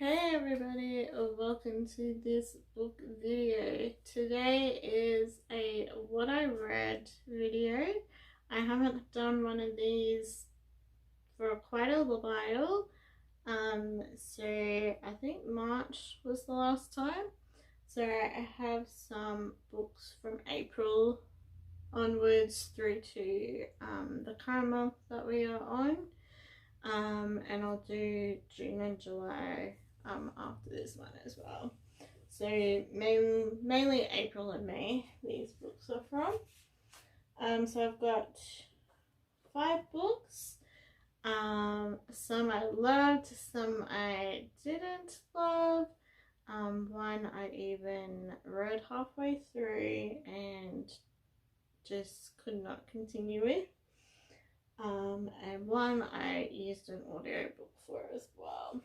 Hey everybody, welcome to this book video. Today is a what I read video. I haven't done one of these for quite a while. So I think March was the last time. So I have some books from April onwards through to the current month that we are on. And I'll do June and July after this one as well. So mainly April and May these books are from. So I've got 5 books. Some I loved, some I didn't love. One I even read halfway through and just could not continue with. And one I used an audiobook for as well.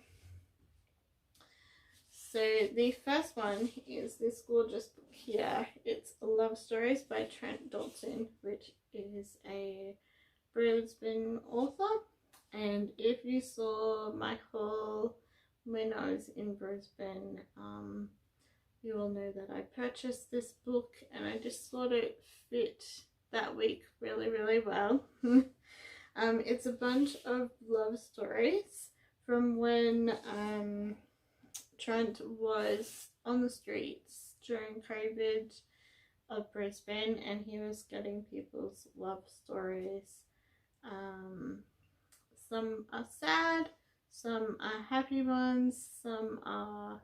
So the first one is this gorgeous book here. It's Love Stories by Trent Dalton, which is a Brisbane author. And if you saw my haul when I was in Brisbane, you will know that I purchased this book and I just thought it fit that week really well. It's a bunch of love stories from when Trent was on the streets during COVID of Brisbane, and he was getting people's love stories. Some are sad, some are happy ones, some are,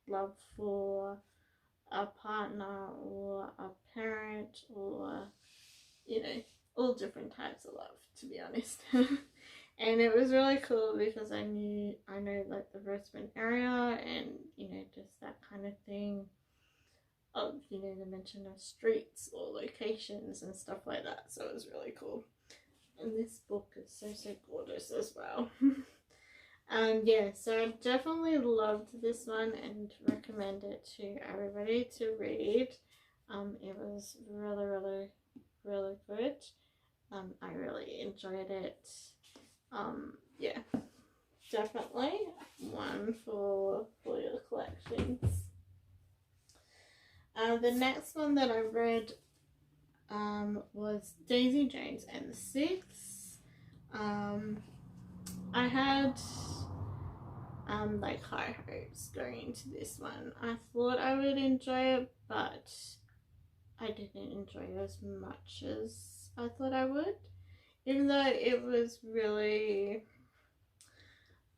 love for a partner or a parent, or all different types of love, to be honest. And it was really cool because I know like the Brisbane area and just that kind of thing of the mention of streets or locations and stuff like that. So it was really cool. And this book is so gorgeous as well. Yeah, so I definitely loved this one and recommend it to everybody to read. It was really good. I really enjoyed it. Yeah, definitely one for your collections. The next one that I read was Daisy Jones and the Six. I had like high hopes going into this one. I thought I would enjoy it, but I didn't enjoy it as much as I thought I would, even though it was really,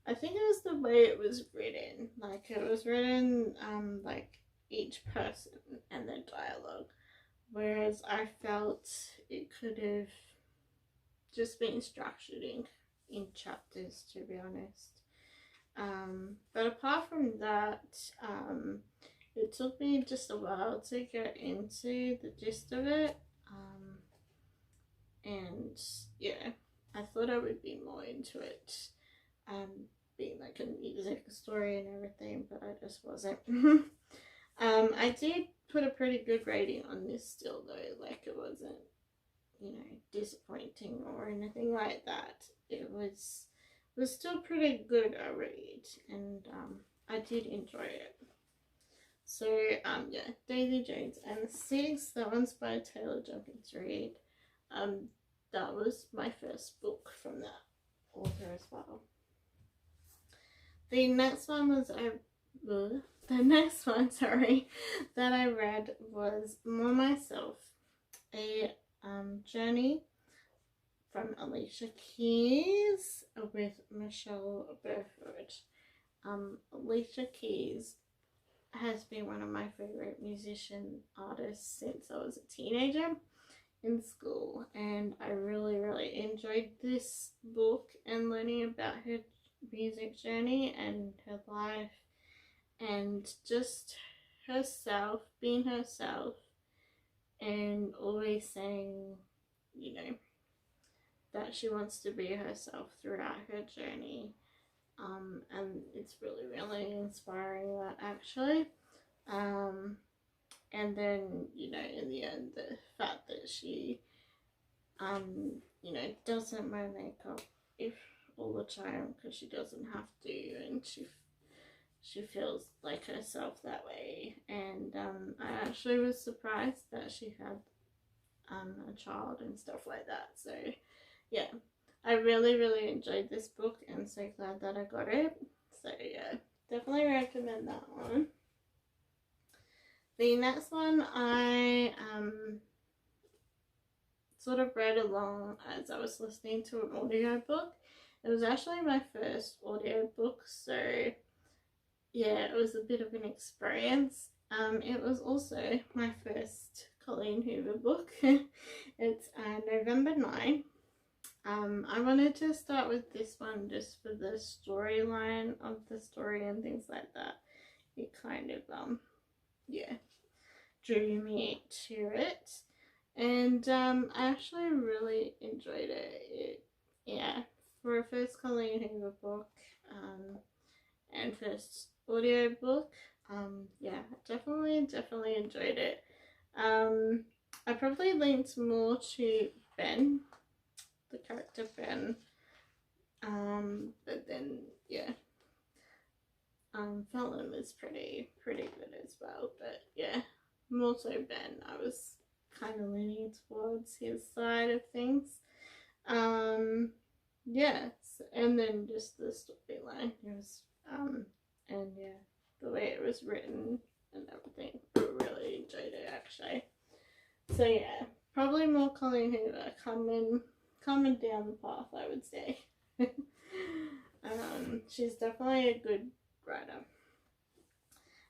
I think it was the way it was written. Like it was written like each person and their dialogue, whereas I felt it could have just been structured in chapters, to be honest. But apart from that, it took me just a while to get into the gist of it. And yeah, I thought I would be more into it, being like a music story and everything, but I just wasn't. I did put a pretty good rating on this still though, like it wasn't, disappointing or anything like that. It was still pretty good a read, and I did enjoy it. So yeah, Daisy Jones and the Six, that one's by Taylor Jenkins Reid. That was my first book from that author as well. The next one that I read was More Myself, a journey from Alicia Keys with Michelle Burford. Alicia Keys has been one of my favorite musician artists since I was a teenager in school, and I really enjoyed this book and learning about her music journey and her life, and just herself, being herself, and always saying, that she wants to be herself throughout her journey. And it's really inspiring, that actually. And then, in the end, the fact that she, doesn't wear makeup if all the time because she doesn't have to, and she feels like herself that way. And I actually was surprised that she had a child and stuff like that. So yeah, I really enjoyed this book and so glad that I got it. So yeah, definitely recommend that one. The next one I sort of read along as I was listening to an audiobook. It was actually my first audiobook, so yeah, it was a bit of an experience. It was also my first Colleen Hoover book. It's November 9. I wanted to start with this one just for the storyline of the story and things like that. It kind of yeah, drew me to it, and I actually really enjoyed it. Yeah, for a first Colleen Hoover book and first audiobook, yeah, definitely enjoyed it. I probably leaned more to Ben, the character Ben, but then yeah, Fallon was pretty good as well, but yeah, more so Ben. I was kind of leaning towards his side of things. Yes, and then just the storyline, it was and yeah, the way it was written and everything, I really enjoyed it actually. So yeah, probably more Colleen Hoover coming down the path, I would say. She's definitely a good writer.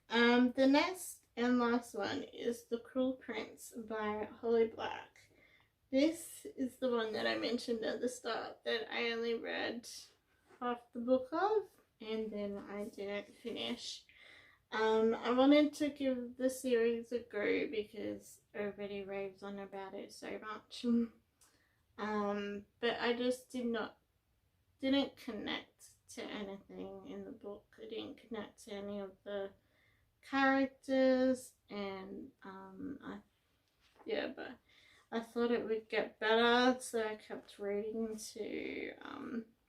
The next and last one is The Cruel Prince by Holly Black. This is the one that I mentioned at the start that I only read half the book of, and then I didn't finish. I wanted to give the series a go because everybody raves on about it so much. But I just didn't connect to anything in the book. I didn't connect to any of the characters, and but I thought it would get better, so I kept reading to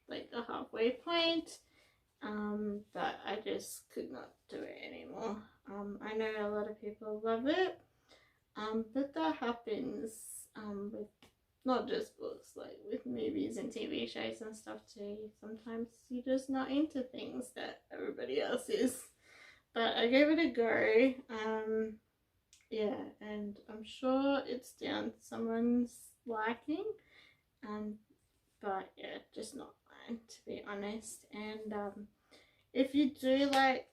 like the halfway point. But I just could not do it anymore. I know a lot of people love it, but that happens with not just books, like with movies and TV shows and stuff too. Sometimes you're just not into things that everybody else is. But I gave it a go. Yeah, and I'm sure it's down to someone's liking. But yeah, just not mine, to be honest. And if you do like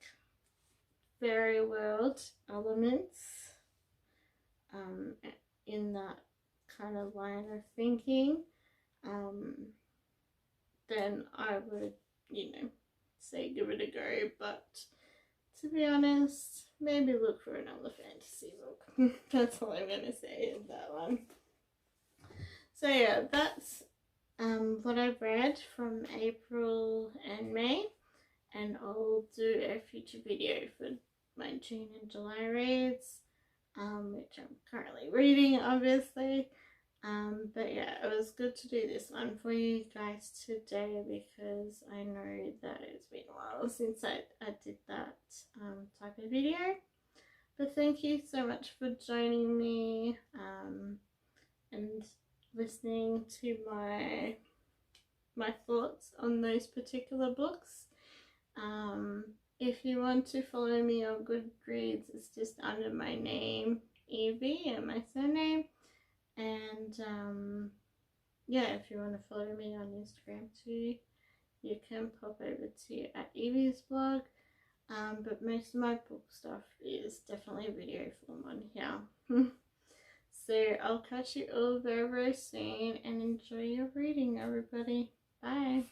fairy world elements in that kind of line of thinking, then I would, say give it a go. But to be honest, maybe look for another fantasy book. That's all I'm gonna say in that one. So yeah, that's what I've read from April and May, and I'll do a future video for my June and July reads, which I'm currently reading, obviously. But yeah, it was good to do this one for you guys today because I know that it's been a while since I did that type of video. But thank you so much for joining me and listening to my thoughts on those particular books. If you want to follow me on Goodreads, it's just under my name, Evie, and my surname. And yeah, if you want to follow me on Instagram too, you can pop over to @Evie's blog. But most of my book stuff is definitely video form on here. So I'll catch you all very soon, and enjoy your reading, everybody. Bye.